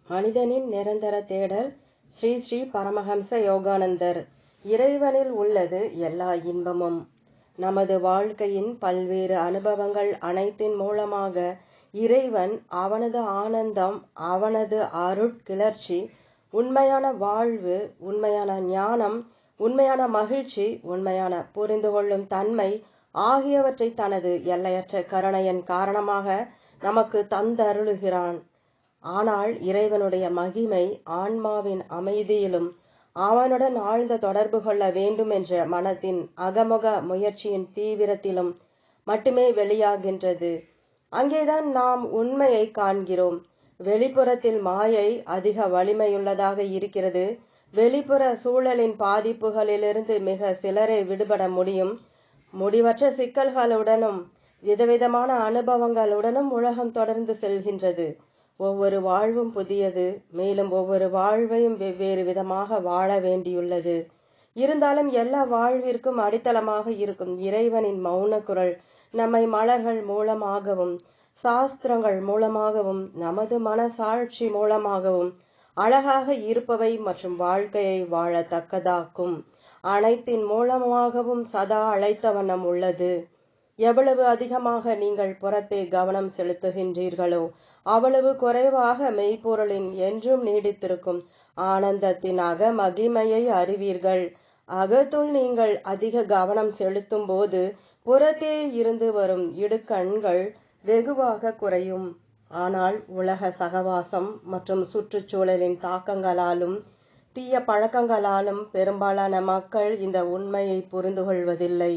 மனிதனின் நிரந்தர தேடல். ஸ்ரீ ஸ்ரீ பரமஹம்ச யோகானந்தர். இறைவனில் உள்ளது எல்லா இன்பமும். நமது வாழ்க்கையின் பல்வேறு அனுபவங்கள் அனைத்தின் மூலமாக இறைவன், அவனது ஆனந்தம், அவனது அருட்கிளர்ச்சி, உண்மையான வாழ்வு, உண்மையான ஞானம், உண்மையான மகிழ்ச்சி, உண்மையான புரிந்து கொள்ளும் தன்மை ஆகியவற்றை தனது எல்லையற்ற கருணையின் காரணமாக நமக்கு தந்தருளுகிறான். ஆனால் இறைவனுடைய மகிமை ஆன்மாவின் அமைதியிலும் அவனுடன் ஆழ்ந்த தொடர்பு கொள்ள வேண்டும் என்ற மனத்தின் அகமுக முயற்சியின் தீவிரத்திலும் மட்டுமே வெளியாகின்றது. அங்கேதான் நாம் உண்மையை காண்கிறோம். வெளிப்புறத்தில் மாயை அதிக வலிமையுள்ளதாக இருக்கிறது. வெளிப்புற சூழலின் பாதிப்புகளிலிருந்து மிக சிலரே விடுபட முடியும். முடிவற்ற சிக்கல்களுடனும் விதவிதமான அனுபவங்களுடனும் உலகம் தொடர்ந்து செல்கின்றது. ஒவ்வொரு வாழ்வும் புதியது. மேலும் ஒவ்வொரு வாழ்வையும் வெவ்வேறு விதமாக வாழ வேண்டியுள்ளது. இருந்தாலும் எல்லா வாழ்விற்கும் அடித்தளமாக இருக்கும் இறைவனின் மௌன குரல் நம்மை மலர்கள் மூலமாகவும் சாஸ்திரங்கள் மூலமாகவும் நமது மனசாட்சி மூலமாகவும் அழகாக இருப்பவை மற்றும் வாழ்க்கையை வாழத்தக்கதாக்கும் அனைத்தின் மூலமாகவும் சதா அழைத்த வண்ணம் உள்ளது. எவ்வளவு அதிகமாக நீங்கள் புறத்தே கவனம் செலுத்துகின்றீர்களோ அவ்வளவு குறைவாக மெய்ப்பொருளின் என்றும் நீடித்திருக்கும் ஆனந்தத்தின் அக மகிமையை அறிவீர்கள். அகத்துள் நீங்கள் அதிக கவனம் செலுத்தும் போது புறத்தே இருந்து வரும் இடுக்கண்கள் வெகுவாக குறையும். ஆனால் உலக சகவாசம் மற்றும் சுற்றுச்சூழலின் தாக்கங்களாலும் தீய பழக்கங்களாலும் பெரும்பாலான மக்கள் இந்த உண்மையை புரிந்து கொள்வதில்லை.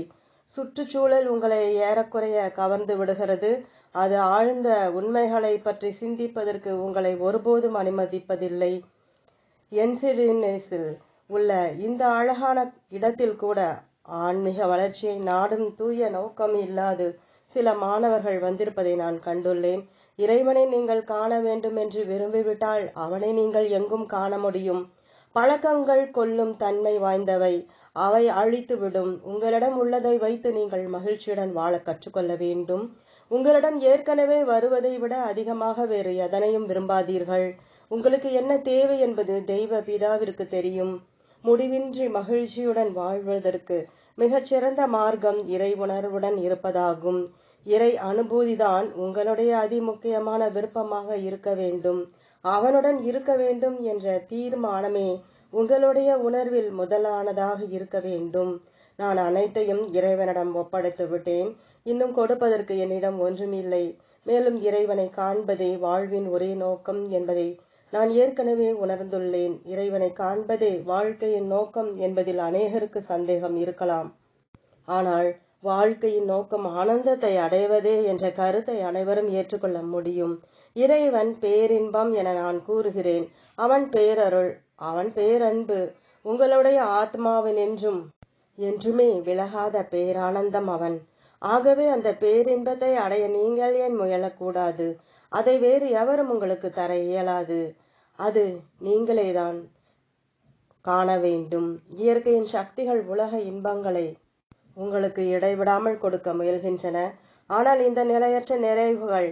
சுற்றுச்சூழல் உங்களை ஏறக்குறைய கவர்ந்து விடுகிறது. அது ஆழ்ந்த உண்மைகளை பற்றி சிந்திப்பதற்கு உங்களை ஒருபோதும் அனுமதிப்பதில்லை. என்சிடினஸில் உள்ள இந்த அழகான இடத்தில் கூட ஆன்மீக வளர்ச்சியை நாடும் தூய நோக்கம் இல்லாது சில மாணவர்கள் வந்திருப்பதை நான் கண்டுள்ளேன். இறைவனை நீங்கள் காண வேண்டும் என்று விரும்பிவிட்டால் அவனை நீங்கள் எங்கும் காண முடியும். பழக்கங்கள் கொல்லும் தன்மை வாய்ந்தவை. அவை அழித்துவிடும். உங்களிடம் உள்ளதை வைத்து நீங்கள் மகிழ்ச்சியுடன் வாழ கற்றுக்கொள்ள வேண்டும். உங்களிடம் ஏற்கனவே வருவதை விட அதிகமாக வேறு எதனையும் விரும்பாதீர்கள். உங்களுக்கு என்ன தேவை என்பது தெய்வ பிதாவிற்கு தெரியும். முடிவின்றி மகிழ்ச்சியுடன் வாழ்வதற்கு மிகச்சிறந்த மார்க்கம் இறை உணர்வுடன் இருப்பதாகும். இறை அனுபூதிதான் உங்களுடைய அதிமுக்கியமான விருப்பமாக இருக்க வேண்டும். அவனுடன் இருக்க வேண்டும் என்ற தீர்மானமே உங்களுடைய உணர்வில் முதலானதாக இருக்க வேண்டும். நான் அனைத்தையும் இறைவனிடம் ஒப்படைத்து விட்டேன். இன்னும் கொடுப்பதற்கு என்னிடம் ஒன்றுமில்லை. மேலும் இறைவனை காண்பதே வாழ்வின் ஒரே நோக்கம் என்பதை நான் ஏற்கனவே உணர்ந்துள்ளேன். இறைவனை காண்பதே வாழ்க்கையின் நோக்கம் என்பதில் அநேகருக்கு சந்தேகம் இருக்கலாம். ஆனால் வாழ்க்கையின் நோக்கம் ஆனந்தத்தை அடைவதே என்ற கருத்தை அனைவரும் ஏற்றுக்கொள்ள முடியும். இறைவன் பேரின்பம் என நான் கூறுகிறேன். அவன் பேரருள், அவன் பேரன்பு. உங்களுடைய ஆத்மாவின் என்றுமே விலகாத பேரானந்தம் அவன். ஆகவே அந்த பேரின்பத்தை அடைய நீங்கள் ஏன் முயலக்கூடாது? அதை வேறு எவரும் உங்களுக்கு தர இயலாது. அது நீங்களேதான் காண வேண்டும். இயற்கையின் சக்திகள் உலக இன்பங்களை உங்களுக்கு இடைவிடாமல் கொடுக்க முயல்கின்றன. ஆனால் இந்த நிலையற்ற நிறைவுகள்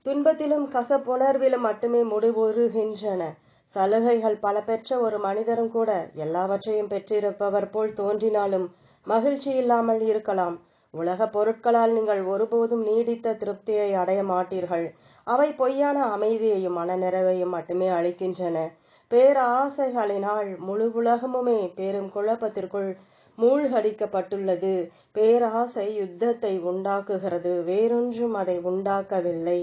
துன்பத்திலும் கசப்புணர்விலும் மட்டுமே முடிவுறுகின்றன. சலுகைகள் பல பெற்ற ஒரு மனிதரும் கூட எல்லாவற்றையும் பெற்றிருப்பவர் போல் தோன்றினாலும் மகிழ்ச்சி இல்லாமல் இருக்கலாம். உலக பொருட்களால் நீங்கள் ஒருபோதும் நீடித்த திருப்தியை அடைய மாட்டீர்கள். அவை பொய்யான அமைதியையும் மனநிறைவையும் மட்டுமே அளிக்கின்றன. பேராசைகளினால் முழு உலகமுமே பெரும் குழப்பத்திற்குள் மூழ்கடிக்கப்பட்டுள்ளது. பேராசை யுத்தத்தை உண்டாக்குகிறது, வேறொன்றும் அதை உண்டாக்கவில்லை.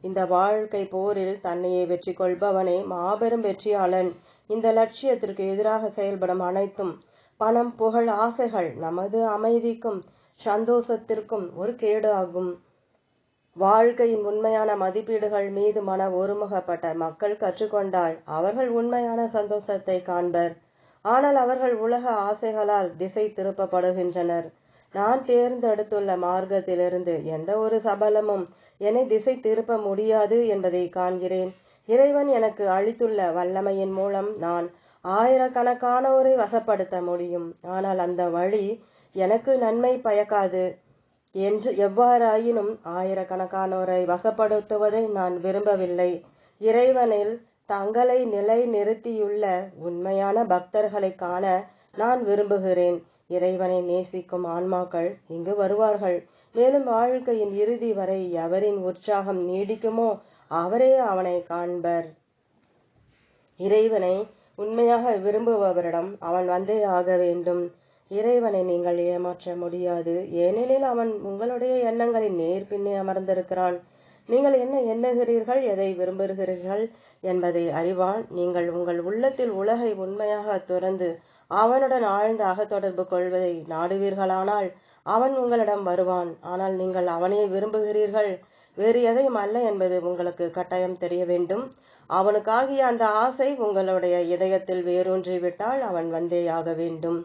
இந்த வாழ்க்கை போரில் தன்னையே வெற்றி கொள்பவனே மாபெரும் வெற்றியாளன். இந்த லட்சியத்திற்கு எதிராக செயல்படும் அனைத்தும் பணம், புகழ், ஆசைகள் நமது அமைதிக்கும் சந்தோஷத்திற்கும் ஒரு கேடு ஆகும். வாழ்க்கையின் உண்மையான மதிப்பீடுகள் மீது மன ஒருமுகப்பட்ட மக்கள் கற்றுக்கொண்டால் அவர்கள் உண்மையான சந்தோஷத்தை காண்பர். ஆனால் அவர்கள் உலக ஆசைகளால் திசை திருப்பப்படுகின்றனர். நான் தேர்ந்தெடுத்துள்ள மார்க்கத்திலிருந்து எந்த ஒரு சபலமும் என்னை திசை திருப்ப முடியாது என்பதை காண்கிறேன். இறைவன் எனக்கு அளித்துள்ள வல்லமையின் மூலம் நான் ஆயிரக்கணக்கானோரை வசப்படுத்த முடியும். ஆனால் அந்த வழி எனக்கு நன்மை பயக்காது. என்று எவ்வாறாயினும் ஆயிரக்கணக்கானோரை வசப்படுத்துவதை நான் விரும்பவில்லை. இறைவனில் தங்களை நிலை நிறுத்தியுள்ள உண்மையான பக்தர்களை காண நான் விரும்புகிறேன். இறைவனை நேசிக்கும் ஆன்மாக்கள் இங்கு வருவார்கள். மேலும் வாழ்க்கையின் இறுதி வரை எவரின் உற்சாகம் நீடிக்குமோ அவரே அவனை காண்பர். இறைவனை உண்மையாக விரும்புபவரிடம் அவன் வந்தே ஆக வேண்டும். இறைவனை நீங்கள் ஏமாற்ற முடியாது, ஏனெனில் அவன் உங்களுடைய எண்ணங்களின் நேர் பின்னே அமர்ந்திருக்கிறான். நீங்கள் என்ன எண்ணுகிறீர்கள், எதை விரும்புகிறீர்கள் என்பதை அறிவான். நீங்கள் உங்கள் உள்ளத்தில் உலகை உண்மையாக துறந்து அவனுடன் ஆழ்ந்த அகத்தொடர்பு கொள்வதை நாடுவீர்களானால் அவன் உங்களிடம் வருவான். ஆனால் நீங்கள் அவனையே விரும்புகிறீர்கள், வேறு எதையும் அல்ல என்பது உங்களுக்கு கட்டாயம் தெரிய வேண்டும். அவனுக்காகிய அந்த ஆசை உங்களுடைய இதயத்தில் வேரூன்றி விட்டால் அவன் வந்தேயாக வேண்டும்.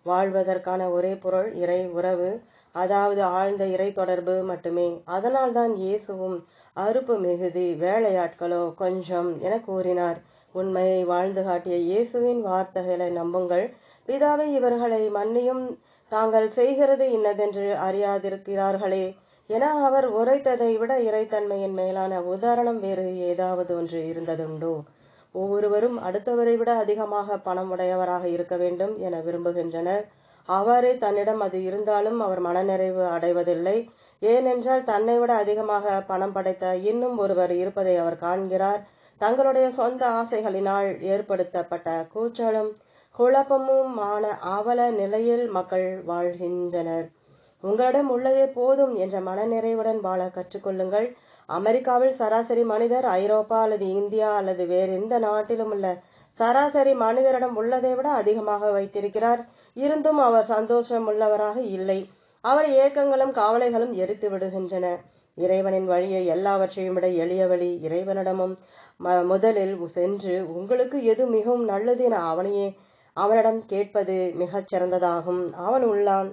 வாழ்வதற்கான ஒரே பொருள் இறை உறவு, அதாவது ஆழ்ந்த இறை தொடர்பு மட்டுமே. அதனால்தான் இயேசுவும் அறுப்பு மிகுதி, வேலையாட்களோ கொஞ்சம் என கூறினார். உண்மையை வாழ்ந்து காட்டிய இயேசுவின் வார்த்தைகளை நம்புங்கள். பிதாவை, இவர்களை மன்னியும், தாங்கள் செய்கிறது இன்னதென்று அறியாதிருக்கிறார்களே என அவர் உரைத்ததை விட இறைத்தன்மையின் மேலான உதாரணம் வேறு ஏதாவது ஒன்று இருந்ததுண்டோ? ஒவ்வொருவரும் அடுத்தவரை விட அதிகமாக பணம் உடையவராக இருக்க வேண்டும் என விரும்புகின்றனர். அவ்வாறே தன்னிடம் அது இருந்தாலும் அவர் மனநிறைவு அடைவதில்லை. ஏனென்றால் தன்னை விட அதிகமாக பணம் படைத்த இன்னும் ஒருவர் இருப்பதை அவர் காண்கிறார். தங்களுடைய சொந்த ஆசைகளினால் ஏற்படுத்தப்பட்ட கூச்சலும் குழப்பமுமான அவல நிலையில் மக்கள் வாழ்கின்றனர். உங்களிடம் உள்ளதே போதும் என்ற மனநிறைவுடன் வாழ கற்றுக்கொள்ளுங்கள். அமெரிக்காவில் சராசரி மனிதர் ஐரோப்பா அல்லது இந்தியா அல்லது வேறு எந்த நாட்டிலும் உள்ள சராசரி மனிதரிடம் உள்ளதை விட அதிகமாக வைத்திருக்கிறார். இருந்தும் அவர் சந்தோஷம் உள்ளவராக இல்லை. அவர் ஏக்கங்களும் காவலைகளும் எரித்து விடுகின்றன. இறைவனின் வழியை எல்லாவற்றையும் விட எளிய வழி. இறைவனிடமும் முதலில் சென்று உங்களுக்கு எது மிகவும் நல்லது என அவனிடம் கேட்பது மிகச் சிறந்ததாகும். அவன் உள்ளான்,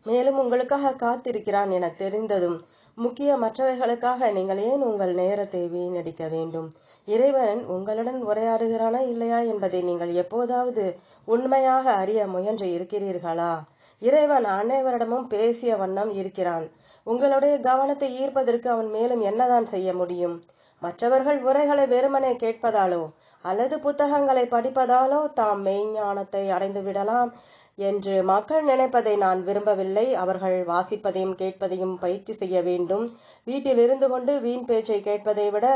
மேலும் உங்களுக்காக காத்திருக்கிறான் என தெரிந்ததும் முக்கிய மற்றவைகளுக்காக நீங்கள் ஏன் உங்கள் நேரத்தை வீணடிக்க வேண்டும்? இறைவன் உங்களுடன் உரையாடுகிறானா இல்லையா என்பதை நீங்கள் எப்போதாவது உண்மையாக அறிய முயன்று இருக்கிறீர்களா? இறைவன் அனைவரிடமும் பேசிய வண்ணம் இருக்கிறான். உங்களுடைய கவனத்தை ஈர்ப்பதற்கு அவன் மேலும் என்னதான் செய்ய முடியும்? மற்றவர்கள் உரைகளை வெறுமனே கேட்பதாலோ அல்லது புத்தகங்களை படிப்பதாலோ தாம் மெய்ஞானத்தை அடைந்து விடலாம் என்று மக்கள் நினைப்பதை நான் விரும்பவில்லை. அவர்கள் வாசிப்பதையும் கேட்பதையும் பயிற்சி செய்ய வேண்டும். வீட்டில் இருந்து கொண்டு வீண் பேச்சை கேட்பதை விட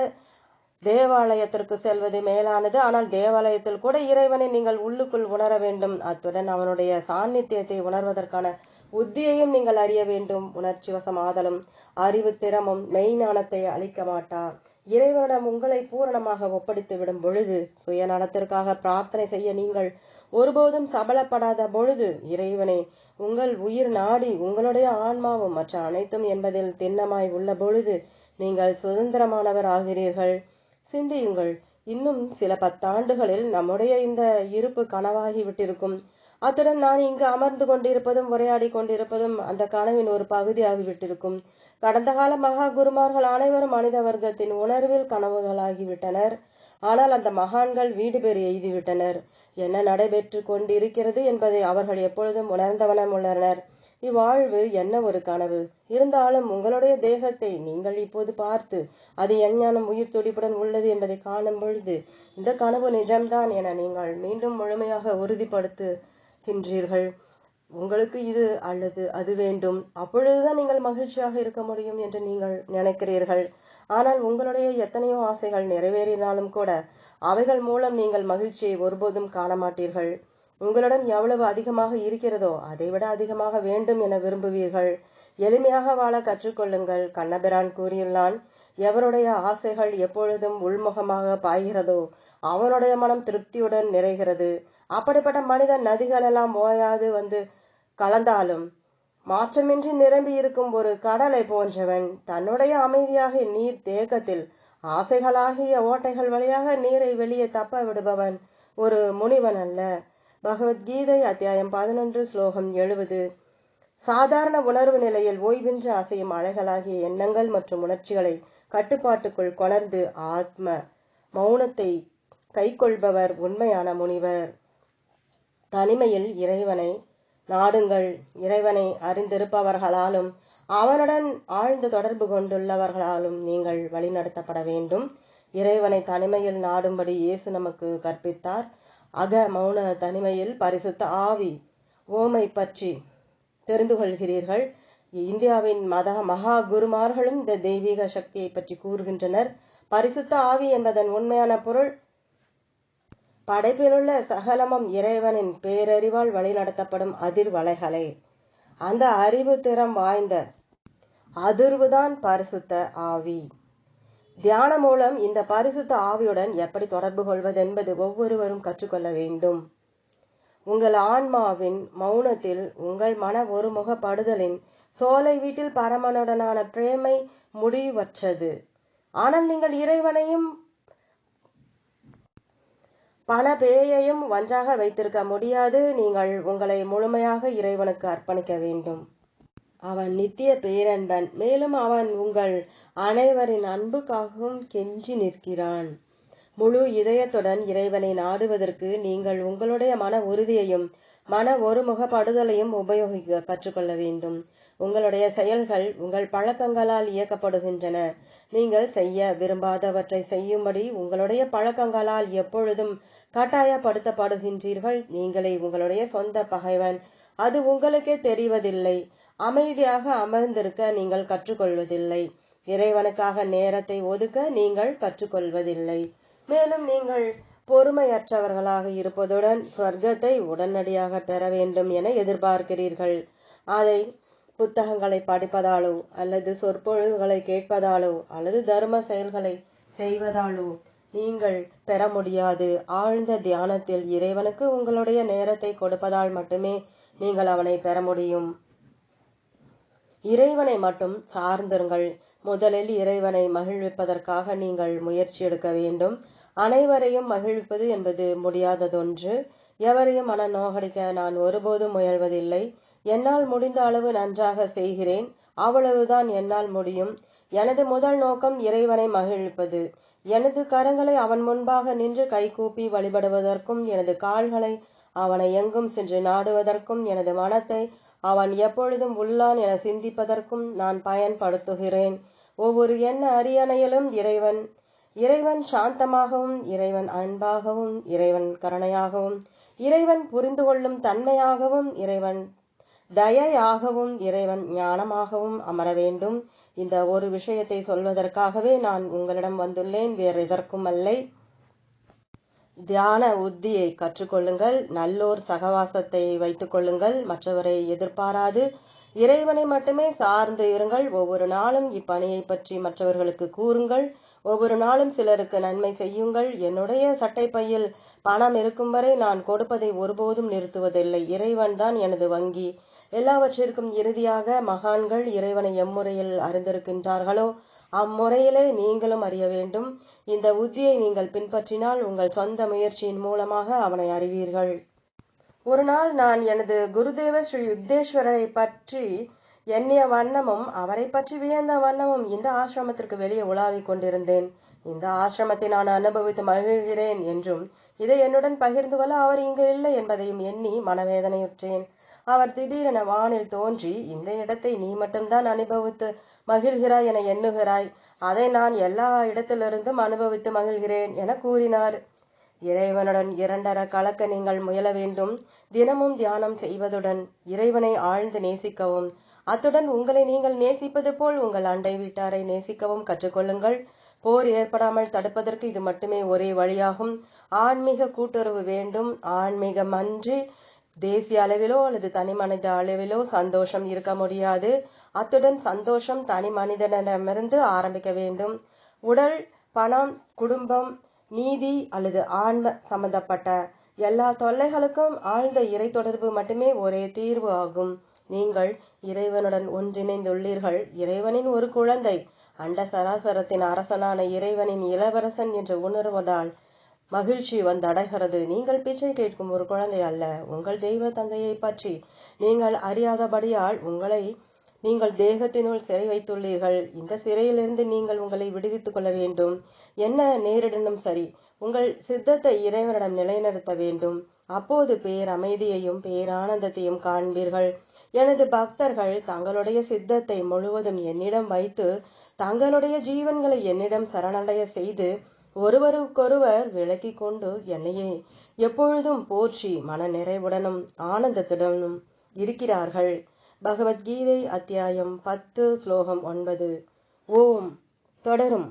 தேவாலயத்திற்கு செல்வது மேலானது. ஆனால் தேவாலயத்தில் கூட இறைவனை நீங்கள் உள்ளுக்குள் உணர வேண்டும். அத்துடன் அவனுடைய சாநித்தியத்தை உணர்வதற்கான உத்தியையும் நீங்கள் அறிய வேண்டும். உணர்ச்சி வசமாதலும் அறிவு திறமும் மெய்ஞானத்தை அளிக்க மாட்டா. இறைவனிடம் உங்களை பூரணமாக ஒப்படைத்து விடும் பொழுது, சுயநலத்திற்காக பிரார்த்தனை செய்ய நீங்கள் ஒருபோதும் சபலப்படாத பொழுது, இறைவனே உங்கள் உயிர் நாடி உங்களுடைய ஆன்மாவும் மற்ற அனைத்தும் என்பதில் திண்ணமாய் உள்ள பொழுது நீங்கள் சுதந்திரமானவர் ஆகிறீர்கள். சிந்தியுங்கள். இன்னும் சில 10 ஆண்டுகளில் நம்முடைய இந்த இருப்பு கனவாகி விட்டிருக்கும். அத்துடன் நான் இங்கு அமர்ந்து கொண்டிருப்பதும் உரையாடி கொண்டிருப்பதும் அந்த கனவின் ஒரு பகுதியாகிவிட்டிருக்கும். கடந்த கால மகா குருமார்கள் அனைவரும் மனித வர்க்கத்தின் உணர்வில் கனவுகளாகிவிட்டனர். ஆனால் அந்த மகான்கள் வீடு பேர் எய்துவிட்டனர். என்ன நடைபெற்று கொண்டிருக்கிறது என்பதை அவர்கள் எப்பொழுதும் உணர்ந்தவனம் உள்ளனர். இவ்வாழ்வு என்ன ஒரு கனவு. இருந்தாலும் உங்களுடைய தேகத்தை நீங்கள் இப்போது பார்த்து அது எஞ்ஞானம் உயிர் துடிப்புடன் உள்ளது என்பதை காணும் பொழுது இந்த கனவு நிஜம்தான் என நீங்கள் மீண்டும் முழுமையாக உறுதிப்படுத்துகின்றீர்கள். உங்களுக்கு இது அல்லது அது வேண்டும், அப்பொழுதுதான் நீங்கள் மகிழ்ச்சியாக இருக்க முடியும் என்று நீங்கள் நினைக்கிறீர்கள். ஆனால் உங்களுடைய எத்தனையோ ஆசைகள் நிறைவேறினாலும் கூட அவைகள் மூலம் நீங்கள் மகிழ்ச்சியை ஒருபோதும் காண மாட்டீர்கள். உங்களிடம் எவ்வளவு அதிகமாக இருக்கிறதோ அதைவிட அதிகமாக வேண்டும் என விரும்புவீர்கள். எளிமையாக வாழ கற்றுக்கொள்ளுங்கள். கண்ணபிரான் கூறியுள்ளான், எவருடைய ஆசைகள் எப்பொழுதும் உள்முகமாக பாய்கிறதோ அவனுடைய மனம் திருப்தியுடன் நிறைகிறது. அப்படிப்பட்ட மனிதன் நதிகளெல்லாம் ஓயாது வந்து கலந்தாலும் மாற்றமின்றி நிரம்பி இருக்கும் ஒரு கடலை போன்றவன். தன்னுடைய அமைதியாக நீர் தேக்கத்தில் ஆசைகளாகிய ஓட்டைகள் வழியாக நீரை வெளியே தப்ப விடுபவன் ஒரு முனிவன் அல்ல. பகவத்கீதை அத்தியாயம் 11 ஸ்லோகம் 70. சாதாரண உணர்வு நிலையில் ஓய்வின்றி அசையும் அலைகளாகிய எண்ணங்கள் மற்றும் உணர்ச்சிகளை கட்டுப்பாட்டுக்குள் கொணர்ந்து ஆத்ம மௌனத்தை கைக்கொள்பவர் உண்மையான முனிவர். தனிமையில் இறைவனை நாடுங்கள். இறைவனை அறிந்திருப்பவர்களாலும் அவனுடன் ஆழ்ந்த தொடர்பு கொண்டுள்ளவர்களாலும் நீங்கள் வழிநடத்தப்பட வேண்டும். இறைவனை தனிமையில் நாடும்படி இயேசு நமக்கு கற்பித்தார். அக மௌன தனிமையில் பரிசுத்த ஆவி ஓமை பற்றி தெரிந்து கொள்கிறீர்கள். இந்தியாவின் மகா குருமார்களும் இந்த தெய்வீக சக்தியை பற்றி கூறுகின்றனர். பரிசுத்த ஆவி என்பதன் உண்மையான பொருள், படைப்பிலுள்ள சகலமும் இறைவனின் பேரறிவால் வழிநடத்தப்படும் அதிர்வலைகளே. அந்த அறிவு திறம் வாய்ந்த அதிர்வுதான் பரிசுத்த ஆவி. தியானம் மூலம் இந்த பரிசுத்த ஆவியுடன் எப்படி தொடர்பு கொள்வது என்பது ஒவ்வொருவரும் கற்றுக்கொள்ள வேண்டும். உங்கள் ஆன்மாவின் மௌனத்தில் உங்கள் மன ஒருமுகப்படுதலின் சோலை வீட்டில் பரமனுடனான பிரேமை முடிவற்றது. ஆனால் நீங்கள் இறைவனையும் பணபேயையும் ஒன்றாக வைத்திருக்க முடியாது. நீங்கள் உங்களை முழுமையாக இறைவனுக்கு அர்ப்பணிக்க வேண்டும். அவன் நித்திய பேரன்பன். மேலும் அவன் உங்கள் அனைவரின் அன்புக்காகவும் கெஞ்சி நிற்கிறான். முழு இதயத்துடன் இறைவனை நாடுவதற்கு நீங்கள் உங்களுடைய மன உறுதியையும் மன ஒருமுகப்படுதலையும் உபயோகிக்க கற்றுக்கொள்ள வேண்டும். உங்களுடைய செயல்கள் உங்கள் பழக்கங்களால் இயக்கப்படுகின்றன. நீங்கள் செய்ய விரும்பாதவற்றை செய்யும்படி உங்களுடைய பழக்கங்களால் எப்பொழுதும் கட்டாயப்படுத்தப்படுகின்றீர்கள். நீங்களே உங்களுடைய சொந்த பகைவன். அது உங்களுக்கே தெரிவதில்லை. அமைதியாக அமர்ந்திருக்க நீங்கள் கற்றுக்கொள்வதில்லை. இறைவனுக்காக நேரத்தை ஒதுக்க நீங்கள் கற்றுக்கொள்வதில்லை. மேலும் நீங்கள் பொறுமையற்றவர்களாக இருப்பதுடன் சொர்க்கத்தை உடனடியாக பெற வேண்டும் என எதிர்பார்க்கிறீர்கள். அதை புத்தகங்களை படிப்பதாலோ அல்லது சொற்பொழிவுகளை கேட்பதாலோ அல்லது தர்ம செயல்களை செய்வதாலோ நீங்கள் பெற முடியாது. ஆழ்ந்த தியானத்தில் இறைவனுக்கு உங்களுடைய நேரத்தை கொடுப்பதால் மட்டுமே நீங்கள் அவனை பெற முடியும். இறைவனை மட்டும் சார்ந்திருங்கள். முதலில் இறைவனை மகிழ்விப்பதற்காக நீங்கள் முயற்சி எடுக்க வேண்டும். அனைவரையும் மகிழ்விப்பது என்பது முடியாததொன்று. எவரையும் மன நோகடிக்க நான் ஒருபோதும் முயல்வதில்லை. என்னால் முடிந்த அளவு நன்றாக செய்கிறேன். அவ்வளவுதான் என்னால் முடியும். எனது முதல் நோக்கம் இறைவனை மகிழ்விப்பது. எனது கரங்களை அவன் முன்பாக நின்று கைகூப்பி வழிபடுவதற்கும், எனது கால்களை அவனை எங்கும் சென்று நாடுவதற்கும், எனது மனத்தை அவன் எப்பொழுதும் உள்ளான் என சிந்திப்பதற்கும் நான் பயன்படுத்துகிறேன். ஒவ்வொரு எண்ண அரியணையிலும் இறைவன் சாந்தமாகவும், இறைவன் அன்பாகவும், இறைவன் கருணையாகவும், இறைவன் புரிந்து கொள்ளும் தன்மையாகவும், இறைவன் தயையாகவும், இறைவன் ஞானமாகவும் அமர வேண்டும். இந்த ஒரு விஷயத்தை சொல்வதற்காகவே நான் உங்களிடம் வந்துள்ளேன், வேறு எதற்கும் அல்ல. தியான உத்தியை கற்றுக்கொள்ளுங்கள். நல்லோர் சகவாசத்தை வைத்துக் கொள்ளுங்கள். மற்றவரை எதிர்பாராது இறைவனை மட்டுமே சார்ந்து இருங்கள். ஒவ்வொரு நாளும் இப்பணியை பற்றி மற்றவர்களுக்கு கூறுங்கள். ஒவ்வொரு நாளும் சிலருக்கு நன்மை செய்யுங்கள். என்னுடைய சட்டை பையில் பணம் இருக்கும் வரை நான் கொடுப்பதை ஒருபோதும் நிறுத்துவதில்லை. இறைவன் தான் எனது வங்கி. எல்லாவற்றிற்கும் இறுதியாக மகான்கள் இறைவனை எம்முறையில் அறிந்திருக்கின்றார்களோ அம்முறையிலே நீங்களும் அறிய வேண்டும். இந்த உத்தியை நீங்கள் பின்பற்றினால் உங்கள் சொந்த முயற்சியின் மூலமாக அவனை அறிவீர்கள். ஒரு நாள் நான் எனது குருதேவ ஸ்ரீ யுக்தேஸ்வரரை பற்றி எண்ணிய வண்ணமும் அவரை பற்றி வியந்த வண்ணமும் இந்த ஆசிரமத்திற்கு வெளியே உலாவிக் கொண்டிருந்தேன். இந்த ஆசிரமத்தை நான் அனுபவித்து மகிழ்கிறேன் என்றும் இதை என்னுடன் பகிர்ந்து கொள்ள அவர் இங்கு இல்லை என்பதையும் எண்ணி மனவேதனையுற்றேன். அவர் திடீரென வானில் தோன்றி, இந்த இடத்தை நீ மட்டும்தான் அனுபவித்து மகிழ்கிறாய் என எண்ணுகிறாய், அதை நான் எல்லா இடத்திலிருந்தும் அனுபவித்து மகிழ்கிறேன் என கூறினார். இறைவனுடன் இரண்டர கலக்க நீங்கள் முயல வேண்டும். தினமும் தியானம் செய்வதுடன் இறைவனை ஆழ்ந்து நேசிக்கவும், அத்துடன் உங்களை நீங்கள் நேசிப்பது போல் உங்கள் அண்டை வீட்டாரை நேசிக்கவும் கற்றுக்கொள்ளுங்கள். போர் ஏற்படாமல் தடுப்பதற்கு இது மட்டுமே ஒரே வழியாகும். ஆன்மீக கூட்டுறவு வேண்டும். ஆன்மீகமன்றி தேசிய அளவிலோ அல்லது தனி மனித அளவிலோ சந்தோஷம் இருக்க முடியாது. அத்துடன் சந்தோஷம் தனி மனிதனிடமிருந்து ஆரம்பிக்க வேண்டும். உடல், பணம், குடும்பம், நீதி அல்லது ஆன்ம சம்பந்தப்பட்ட எல்லா தொல்லைகளுக்கும் ஆழ்ந்த இறை தொடர்பு மட்டுமே ஒரே தீர்வு ஆகும். நீங்கள் இறைவனுடன் ஒன்றிணைந்துள்ளீர்கள். இறைவனின் ஒரு குழந்தை. அண்ட சராசரத்தின் அரசனான இறைவனின் இளவரசன் என்று உணர்வதால் மகிழ்ச்சி வந்தடைகிறது. நீங்கள் பிச்சை கேட்கும் ஒரு குழந்தை அல்ல. உங்கள் தெய்வ தந்தையை பற்றி நீங்கள் அறியாதபடியால் உங்களை நீங்கள் தேகத்தினுள் சிறை வைத்துள்ளீர்கள். இந்த சிறையிலிருந்து நீங்கள் உங்களை விடுவித்துக் கொள்ள வேண்டும். என்ன நேரிடனும் சரி, உங்கள் சித்தத்தை இறைவனிடம் நிலைநிறுத்த வேண்டும். அப்போது பேரமைதியையும் பேரானந்தத்தையும் காண்பீர்கள். எனது பக்தர்கள் தங்களுடைய சித்தத்தை முழுவதும் என்னிடம் வைத்து தங்களுடைய ஜீவன்களை என்னிடம் சரணடைய செய்து ஒருவருக்கொருவர் விலக்கி கொண்டு என்னையே எப்பொழுதும் போற்றி மன நிறைவுடனும் ஆனந்தத்துடனும் இருக்கிறார்கள். பகவத்கீதை அத்தியாயம் 10 ஸ்லோகம் 9. ஓம். தொடரும்.